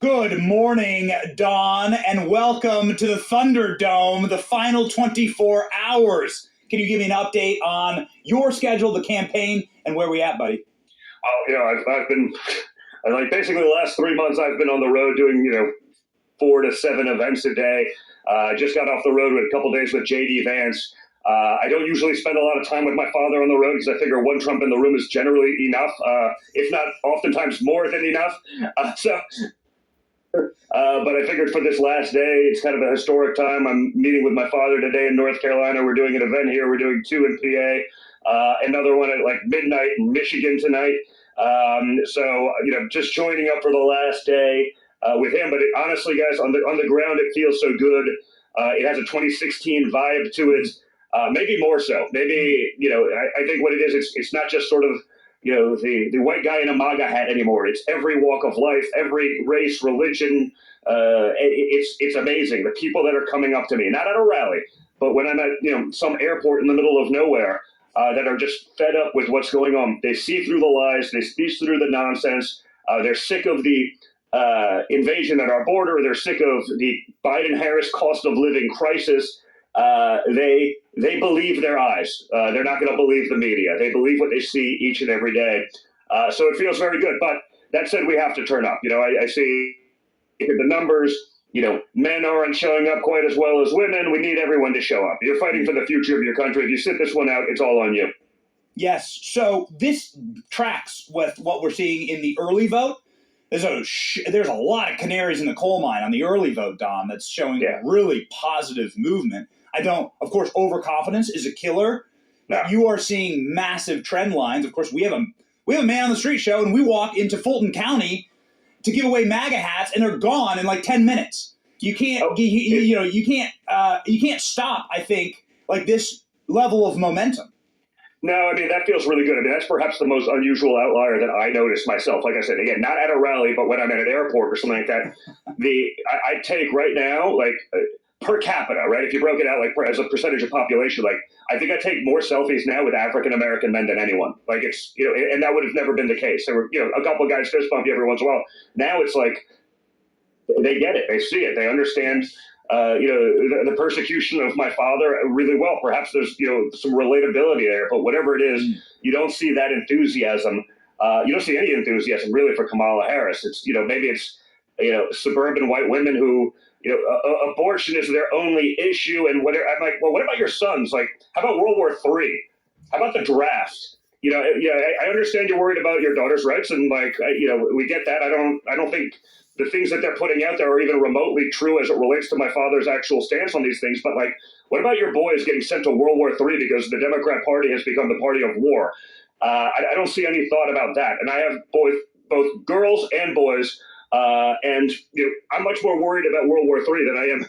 Good morning, Don, and welcome to the Thunderdome, the final 24 hours. Can you give me an update on your schedule, the campaign, and where we at, buddy? I've been, basically the last 3 months I've been on the road doing, 4 to 7 events a day. Just got off the road with a couple days with J.D. Vance. I don't usually spend a lot of time with my father on the road because I figure one Trump in the room is generally enough, if not oftentimes more than enough. But I figured for this last day, it's kind of a historic time. I'm meeting with my father today in North Carolina. We're doing an event here. We're doing 2 in PA, another one at midnight in Michigan tonight. Just joining up for the last day with him. But honestly, guys, on the ground, it feels so good. It has a 2016 vibe to it. Maybe more so. Maybe, I think what it is, it's not just sort of, the white guy in a MAGA hat anymore. It's every walk of life, every race, religion. It's amazing. The people that are coming up to me, not at a rally, but when I'm at, some airport in the middle of nowhere, that are just fed up with what's going on. They see through the lies. They see through the nonsense. They're sick of the invasion at our border. They're sick of the Biden-Harris cost of living crisis. They believe their eyes. They're not going to believe the media. They believe what they see each and every day. So it feels very good. But that said, we have to turn up. I see the numbers. Men aren't showing up quite as well as women. We need everyone to show up. You're fighting for the future of your country. If you sit this one out, it's all on you. Yes. So this tracks with what we're seeing in the early vote. There's a lot of canaries in the coal mine on the early vote, Don, that's showing really positive movement. Of course, overconfidence is a killer. Yeah. You are seeing massive trend lines. Of course, we have a man on the street show, and we walk into Fulton County to give away MAGA hats, and they're gone in 10 minutes. You can't, you can't stop. I think this level of momentum. No, that feels really good. that's perhaps the most unusual outlier that I noticed myself. Like I said, again, not at a rally, but when I'm at an airport or something like that, I take right now, per capita, right? If you broke it out as a percentage of population, I think I take more selfies now with African-American men than anyone. It's, and that would have never been the case. There were, a couple of guys fist bump you every once in a while. Now it's they get it. They see it. They understand the persecution of my father really well. Perhaps there's, some relatability there, but whatever it is, you don't see that enthusiasm. You don't see any enthusiasm really for Kamala Harris. It's, maybe it's, suburban white women who, abortion is their only issue. And whatever. I'm like, well, what about your sons? How about World War III? How about the draft? I understand you're worried about your daughter's rights. And we get that. I don't think the things that they're putting out there are even remotely true as it relates to my father's actual stance on these things. But what about your boys getting sent to World War III because the Democrat Party has become the party of war? I don't see any thought about that. And I have both girls and boys. And I'm much more worried about World War III than I am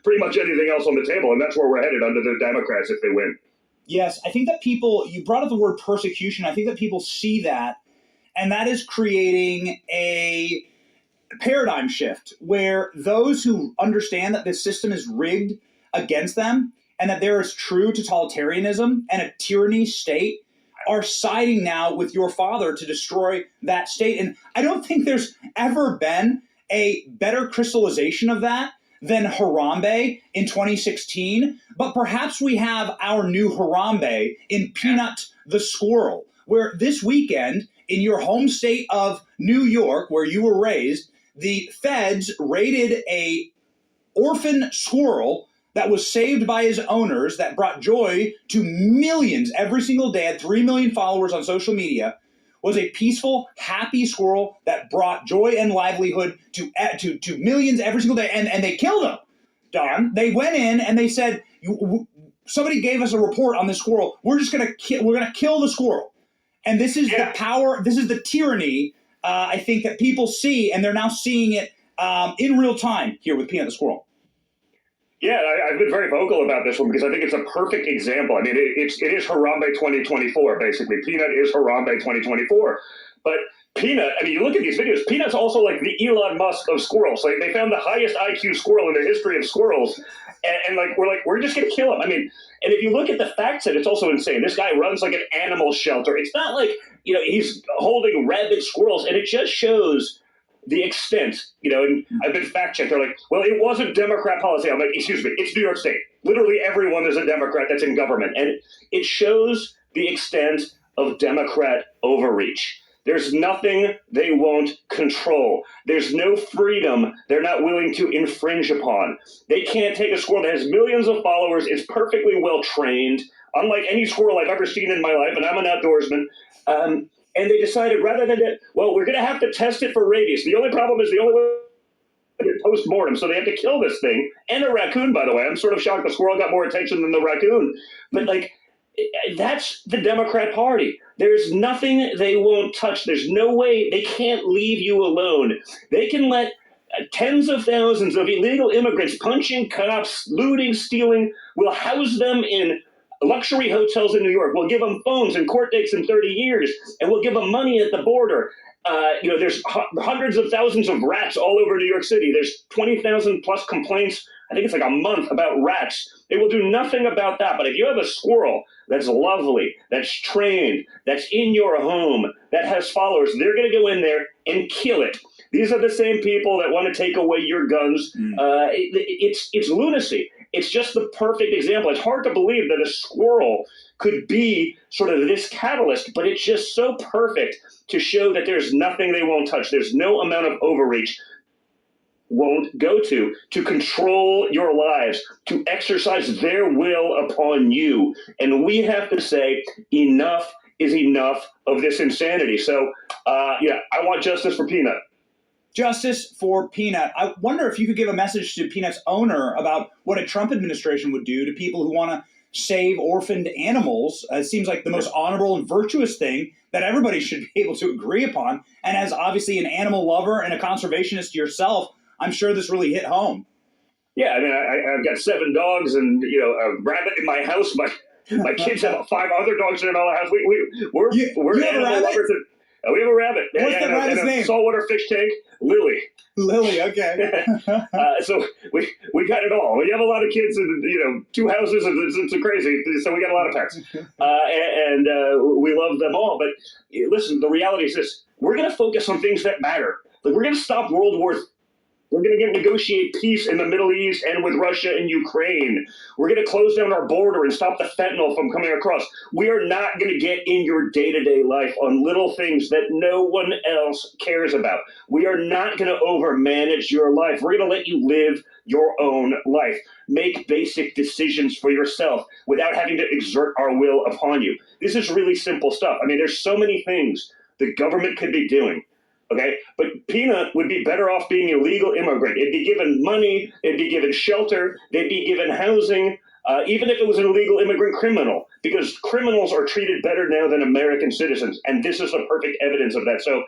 pretty much anything else on the table. And that's where we're headed under the Democrats if they win. Yes, I think that you brought up the word persecution. I think that people see that, and that is creating a paradigm shift where those who understand that this system is rigged against them and that there is true totalitarianism and a tyranny state are siding now with your father to destroy that state. And I don't think there's ever been a better crystallization of that than Harambe in 2016. But perhaps we have our new Harambe in PNUT the squirrel, where this weekend in your home state of New York, where you were raised, the feds raided a orphan squirrel that was saved by his owners, that brought joy to millions every single day, had 3 million followers on social media, was a peaceful, happy squirrel that brought joy and livelihood to millions every single day. And they killed him, Don. They went in and they said, somebody gave us a report on this squirrel. We're going to kill the squirrel. And this is the power, this is the tyranny, I think, that people see, and they're now seeing it in real time here with PNUT the squirrel. Yeah, I've been very vocal about this one because I think it's a perfect example. It is Harambe 2024, basically. PNUT is Harambe 2024. But PNUT, you look at these videos, PNUT's also like the Elon Musk of squirrels. They found the highest IQ squirrel in the history of squirrels. And we're just going to kill him. And if you look at the fact set, it's also insane. This guy runs like an animal shelter. It's not like, he's holding rabid squirrels. And it just shows the extent, and I've been fact checked. They're like, well, it wasn't Democrat policy. I'm like, excuse me, it's New York State. Literally everyone is a Democrat that's in government. And it shows the extent of Democrat overreach. There's nothing they won't control. There's no freedom they're not willing to infringe upon. They can't take a squirrel that has millions of followers, is perfectly well trained, unlike any squirrel I've ever seen in my life, and I'm an outdoorsman. And they decided rather than we're going to have to test it for rabies. The only problem is the only way to post-mortem, so they have to kill this thing. And a raccoon, by the way. I'm sort of shocked the squirrel got more attention than the raccoon. But, that's the Democrat Party. There's nothing they won't touch. There's no way. They can't leave you alone. They can let tens of thousands of illegal immigrants punching cops, looting, stealing. We'll house them in luxury hotels in New York. We'll give them phones and court dates in 30 years, and we'll give them money at the border. There's hundreds of thousands of rats all over New York City. There's 20,000 plus complaints, I think it's like a month, about rats. They will do nothing about that. But if you have a squirrel that's lovely, that's trained, that's in your home, that has followers, they're going to go in there and kill it. These are the same people that want to take away your guns. It's lunacy. It's just the perfect example. It's hard to believe that a squirrel could be sort of this catalyst, but it's just so perfect to show that there's nothing they won't touch. There's no amount of overreach won't go to control your lives, to exercise their will upon you. And we have to say enough is enough of this insanity. So, I want justice for Peanut. Justice for Peanut. I wonder if you could give a message to Peanut's owner about what a Trump administration would do to people who want to save orphaned animals. It seems like the most honorable and virtuous thing that everybody should be able to agree upon. And as obviously an animal lover and a conservationist yourself, I'm sure this really hit home. Yeah, I mean, I've got 7 dogs and, a rabbit in my house. My kids have 5 other dogs in our house. We're animal lovers. We have a rabbit. What's the rabbit's name? Saltwater fish tank, Lily. Lily, okay. So we got it all. We have a lot of kids and 2 houses, and it's crazy. So we got a lot of pets, and we love them all. But listen, the reality is this: we're going to focus on things that matter. Like, we're going to stop World War. We're going to negotiate peace in the Middle East and with Russia and Ukraine. We're going to close down our border and stop the fentanyl from coming across. We are not going to get in your day-to-day life on little things that no one else cares about. We are not going to overmanage your life. We're going to let you live your own life. Make basic decisions for yourself without having to exert our will upon you. This is really simple stuff. I mean, there's so many things the government could be doing. Okay, but Peanut would be better off being a legal immigrant. It'd be given money, it'd be given shelter, they'd be given housing, even if it was an illegal immigrant criminal, because criminals are treated better now than American citizens, and this is the perfect evidence of that. So,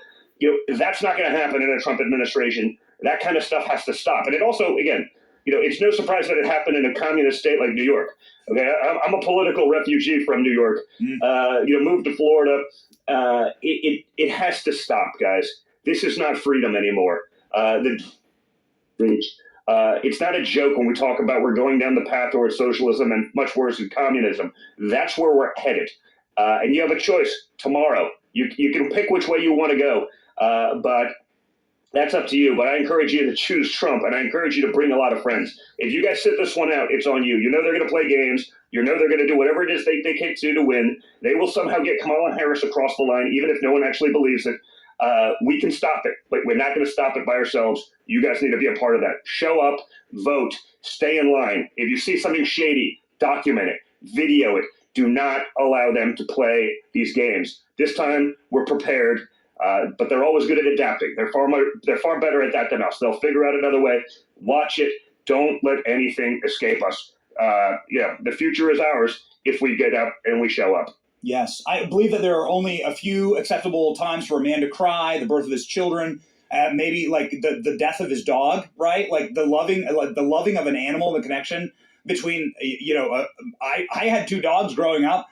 that's not going to happen in a Trump administration. That kind of stuff has to stop. And it also, again, it's no surprise that it happened in a communist state like New York. Okay, I'm a political refugee from New York. Moved to Florida. It has to stop, guys. This is not freedom anymore. It's not a joke when we talk about we're going down the path towards socialism and much worse than communism. That's where we're headed. And you have a choice tomorrow. You can pick which way you want to go, but that's up to you. But I encourage you to choose Trump, and I encourage you to bring a lot of friends. If you guys sit this one out, it's on you. You know they're going to play games. You know they're going to do whatever it is they take to win. They will somehow get Kamala Harris across the line, even if no one actually believes it. We can stop it, but we're not going to stop it by ourselves. You guys need to be a part of that. Show up, vote, stay in line. If you see something shady, document it, video it. Do not allow them to play these games. This time, we're prepared, but they're always good at adapting. They're far better at that than us. They'll figure out another way. Watch it. Don't let anything escape us. The future is ours if we get up and we show up. Yes, I believe that there are only a few acceptable times for a man to cry: the birth of his children, maybe like the death of his dog, right? Like the loving of an animal, the connection between, I had 2 dogs growing up,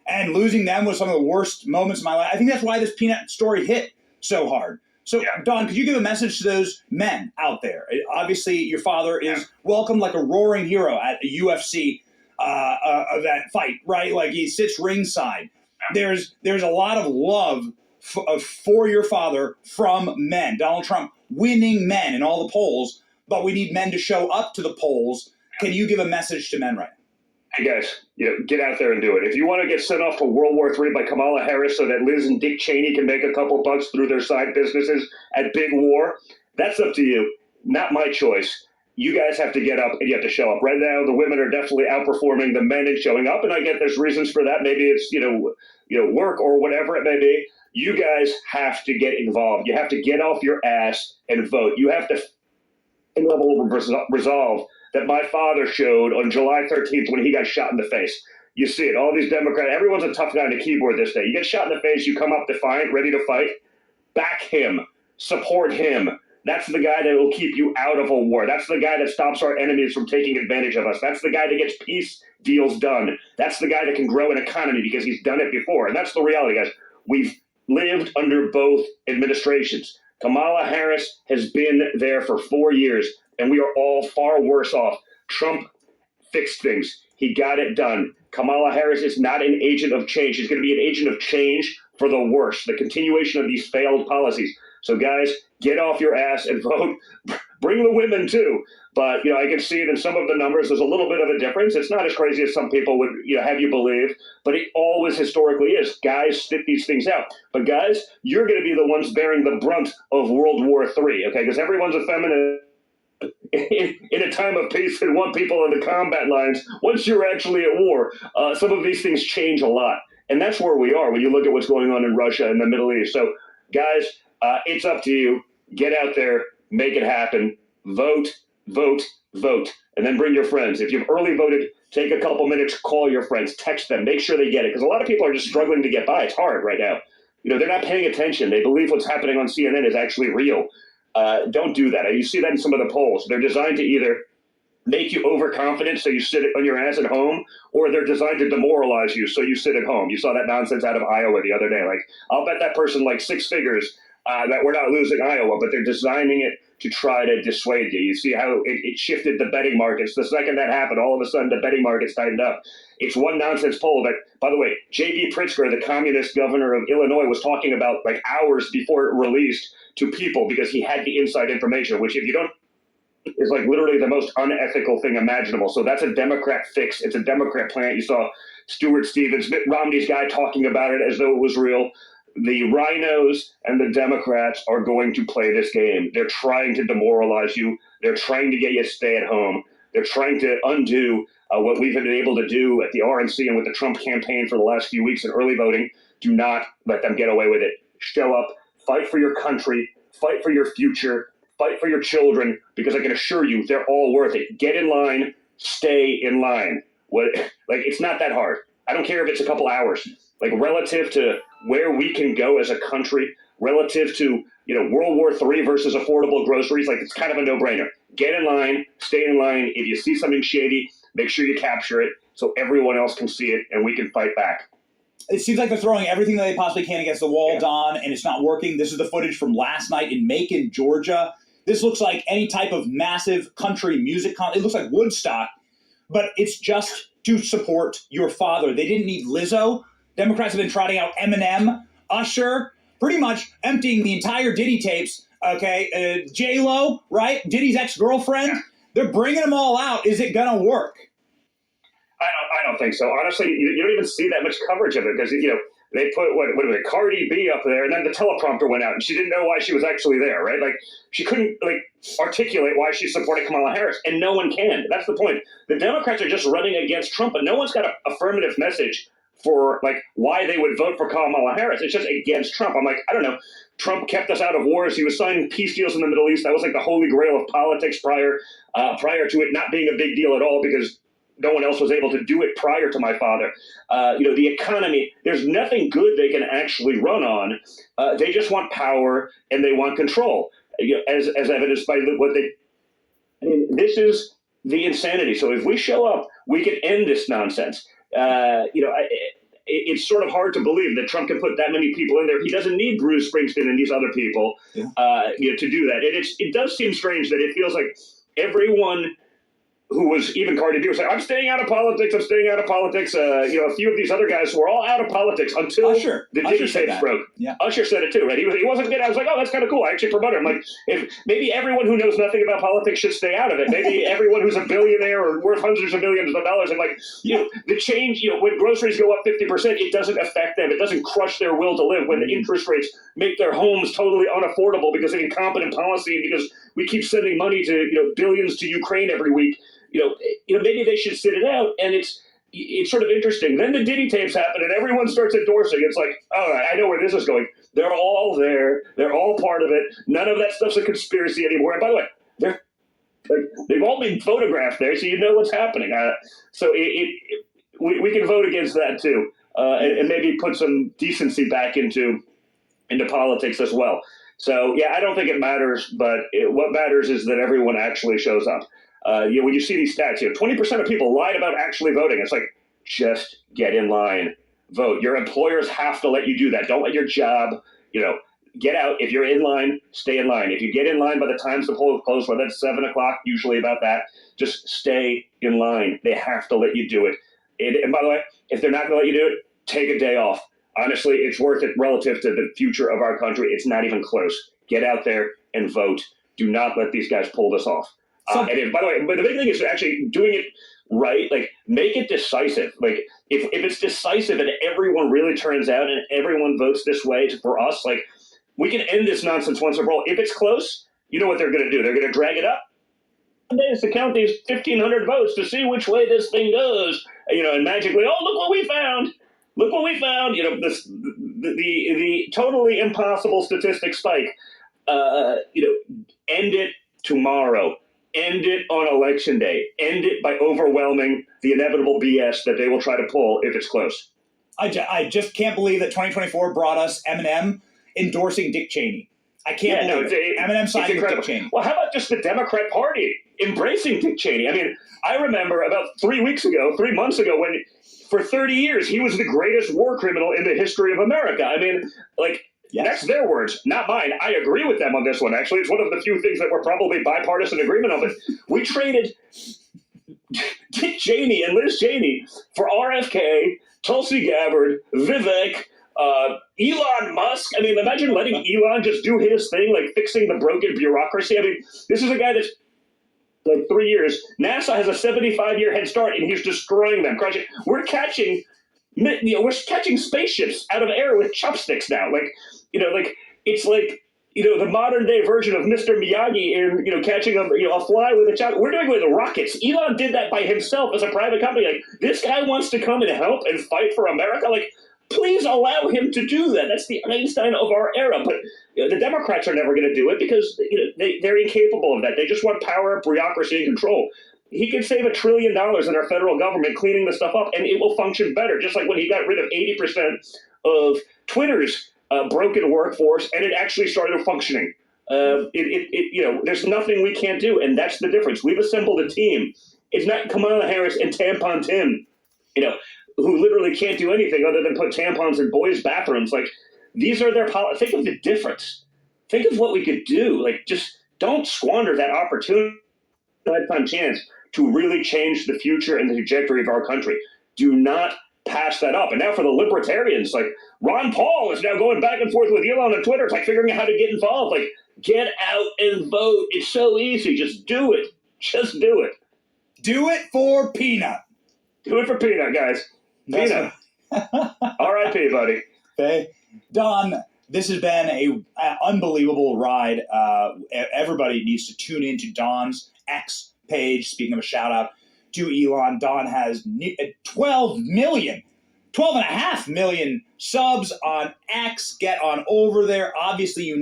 and losing them was some of the worst moments of my life. I think that's why this Peanut story hit so hard. So, yeah. Don, could you give a message to those men out there? Obviously, your father is welcomed like a roaring hero at a UFC of that fight, right? Like, he sits ringside. There's a lot of love for your father from men. Donald Trump winning men in all the polls, but we need men to show up to the polls. Can you give a message to men right now? Hey guys, get out there and do it. If you want to get sent off to World War III by Kamala Harris so that Liz and Dick Cheney can make a couple bucks through their side businesses at big war, that's up to you. Not my choice. You guys have to get up and you have to show up. Right now, the women are definitely outperforming the men in showing up, and I get there's reasons for that. Maybe it's work or whatever it may be. You guys have to get involved. You have to get off your ass and vote. You have to level of resolve that my father showed on July 13th when he got shot in the face. You see it. All these Democrats, everyone's a tough guy on the keyboard this day. You get shot in the face, you come up defiant, ready to fight. Back him. Support him. That's the guy that will keep you out of a war. That's the guy that stops our enemies from taking advantage of us. That's the guy that gets peace deals done. That's the guy that can grow an economy because he's done it before. And that's the reality, guys. We've lived under both administrations. Kamala Harris has been there for 4 years, and we are all far worse off. Trump fixed things. He got it done. Kamala Harris is not an agent of change. She's going to be an agent of change for the worse, the continuation of these failed policies. So, guys, get off your ass and vote. Bring the women, too. But, I can see it in some of the numbers. There's a little bit of a difference. It's not as crazy as some people would have you believe, but it always historically is. Guys spit these things out. But, guys, you're going to be the ones bearing the brunt of World War III, okay? Because everyone's a feminist in a time of peace and want people on the combat lines. Once you're actually at war, some of these things change a lot. And that's where we are when you look at what's going on in Russia and the Middle East. So, guys, it's up to you. Get out there, make it happen. Vote, vote, vote, and then bring your friends. If you've early voted, take a couple minutes, call your friends, text them, make sure they get it. Because a lot of people are just struggling to get by. It's hard right now. They're not paying attention. They believe what's happening on CNN is actually real. Don't do that. You see that in some of the polls. They're designed to either make you overconfident so you sit on your ass at home, or they're designed to demoralize you so you sit at home. You saw that nonsense out of Iowa the other day. Like, I'll bet that person like 6 figures that we're not losing Iowa, but they're designing it to try to dissuade you. You see how it shifted the betting markets. The second that happened, all of a sudden the betting markets tightened up. It's one nonsense poll that, by the way, J.B. Pritzker, the communist governor of Illinois, was talking about like hours before it released to people because he had the inside information, which if you don't, is like literally the most unethical thing imaginable. So that's a Democrat fix. It's a Democrat plant. You saw Stuart Stevens, Mitt Romney's guy talking about it as though it was real. The rhinos and the Democrats are going to play this game. They're trying to demoralize you. They're trying to get you to stay at home. They're trying to undo what we've been able to do at the RNC and with the Trump campaign for the last few weeks in early voting. Do not let them get away with it. Show up, fight for your country, fight for your future, fight for your children, because I can assure you they're all worth it. Get in line, stay in line. It's not that hard. I don't care if it's a couple hours. Like, relative to where we can go as a country, relative to, World War III versus affordable groceries, like, it's kind of a no-brainer. Get in line, stay in line. If you see something shady, make sure you capture it so everyone else can see it and we can fight back. It seems like they're throwing everything that they possibly can against the wall, Don, and it's not working. This is the footage from last night in Macon, Georgia. This looks like any type of massive country music it looks like Woodstock, but it's just to support your father. They didn't need Lizzo. Democrats have been trotting out Eminem, Usher, pretty much emptying the entire Diddy tapes. Okay, J-Lo, right? Diddy's ex-girlfriend. Yeah. They're bringing them all out. Is it gonna work? I don't think so. Honestly, you don't even see that much coverage of it because they put Cardi B up there, and then the teleprompter went out, and she didn't know why she was actually there, right? Like, she couldn't articulate why she's supporting Kamala Harris, and no one can. That's the point. The Democrats are just running against Trump, but no one's got an affirmative message for why they would vote for Kamala Harris. It's just against Trump. I'm like, I don't know. Trump kept us out of wars. He was signing peace deals in the Middle East. That was like the holy grail of politics prior to it not being a big deal at all because no one else was able to do it prior to my father. The economy, there's nothing good they can actually run on. They just want power and they want control, as evidenced by what they. This is the insanity. So if we show up, we can end this nonsense. It's sort of hard to believe that Trump can put that many people in there. He doesn't need Bruce Springsteen and these other people to do that. And it does seem strange that it feels like everyone who was even Cardi B was like, I'm staying out of politics. I'm staying out of politics. A few of these other guys were all out of politics until the Diddy tapes broke. Yeah. Usher said it too, right? He wasn't good. I was like, oh, that's kind of cool. I actually promoted him. Like, if maybe everyone who knows nothing about politics should stay out of it. Maybe everyone who's a billionaire or worth hundreds of millions of dollars, and the change, when groceries go up 50%, it doesn't affect them. It doesn't crush their will to live. When the interest rates make their homes totally unaffordable because of incompetent policy, because we keep sending money to billions to Ukraine every week. Maybe they should sit it out, and it's sort of interesting. Then the Diddy tapes happen, and everyone starts endorsing. It's like, all right, I know where this is going. They're all there. They're all part of it. None of that stuff's a conspiracy anymore. And by the way, they've all been photographed there, so you know what's happening. So we can vote against that too, and maybe put some decency back into politics as well. So yeah, I don't think it matters, but what matters is that everyone actually shows up. When you see these stats, 20% of people lied about actually voting. It's like, just get in line, vote. Your employers have to let you do that. Don't let your job, get out. If you're in line, stay in line. If you get in line by the times the polls close, whether it's 7 o'clock, usually about that, just stay in line. They have to let you do it. And by the way, if they're not going to let you do it, take a day off. Honestly, it's worth it relative to the future of our country. It's not even close. Get out there and vote. Do not let these guys pull this off. And by the way, but the big thing is actually doing it right. Like, make it decisive. Like, if it's decisive and everyone really turns out and everyone votes this way for us, like, we can end this nonsense once and for all. If it's close, you know what they're going to do. They're going to drag it up. Days to count these 1,500 votes to see which way this thing goes. And magically, oh, look what we found. Look what we found. The totally impossible statistic spike. End it tomorrow. End it on election day. End it by overwhelming the inevitable BS that they will try to pull if it's close. I just can't believe that 2024 brought us Eminem endorsing Dick Cheney. I can't believe it. Eminem siding with Dick Cheney. Well, how about just the Democrat Party embracing Dick Cheney? I mean, I remember about 3 months ago, when for 30 years he was the greatest war criminal in the history of America. I mean, yes. That's their words, not mine. I agree with them on this one, actually. It's one of the few things that we're probably bipartisan agreement on. But we traded Dick Cheney and Liz Cheney for RFK, Tulsi Gabbard, Vivek, Elon Musk. I mean, imagine letting Elon just do his thing, like fixing the broken bureaucracy. I mean, this is a guy that's 3 years. NASA has a 75-year head start, and he's destroying them. We're catching spaceships out of air with chopsticks now. It's like the modern day version of Mr. Miyagi in catching a fly with a chopstick. We're doing it with rockets. Elon did that by himself as a private company. Like, this guy wants to come and help and fight for America. Like, please allow him to do that. That's the Einstein of our era. But the Democrats are never going to do it because they're incapable of that. They just want power, bureaucracy, and control. He could save $1 trillion in our federal government cleaning this stuff up, and it will function better. Just like when he got rid of 80% of Twitter's broken workforce, and it actually started functioning. There's nothing we can't do, and that's the difference. We've assembled a team. It's not Kamala Harris and Tampon Tim, who literally can't do anything other than put tampons in boys' bathrooms. Like, these are their policies. Think of the difference. Think of what we could do. Like, just don't squander that opportunity, lifetime chance to really change the future and the trajectory of our country. Do not pass that up. And now for the libertarians, like Ron Paul is now going back and forth with Elon on Twitter. It's like figuring out how to get involved. Like, get out and vote. It's so easy. Just do it. Just do it. Do it for PNUT. Do it for PNUT, guys. PNUT. R.I.P., buddy. Okay. Don, this has been an unbelievable ride. Everybody needs to tune into Don's X page. Speaking of a shout out to Elon, Don has 12.5 million subs on X. Get on over there. Obviously,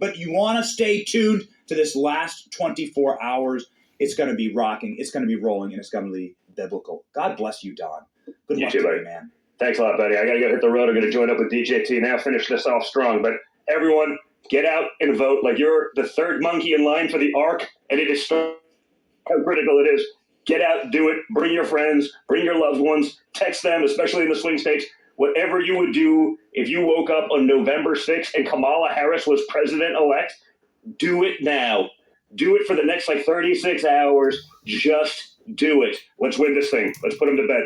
but you want to stay tuned to this last 24 hours. It's going to be rocking. It's going to be rolling, and it's going to be biblical. God bless you, Don. Good luck today, man. Thanks a lot, buddy. I got to go hit the road. I'm going to join up with DJT now, finish this off strong. But everyone, get out and vote like you're the third monkey in line for the Ark, and it is so how critical it is. Get out, do it, bring your friends, bring your loved ones, text them, especially in the swing states. Whatever you would do if you woke up on November 6th and Kamala Harris was president-elect, do it now. Do it for the next 36 hours. Just do it. Let's win this thing. Let's put them to bed.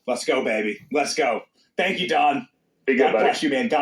Let's go, baby. Let's go. Thank you, Don. Be good, God buddy. bless you, man. God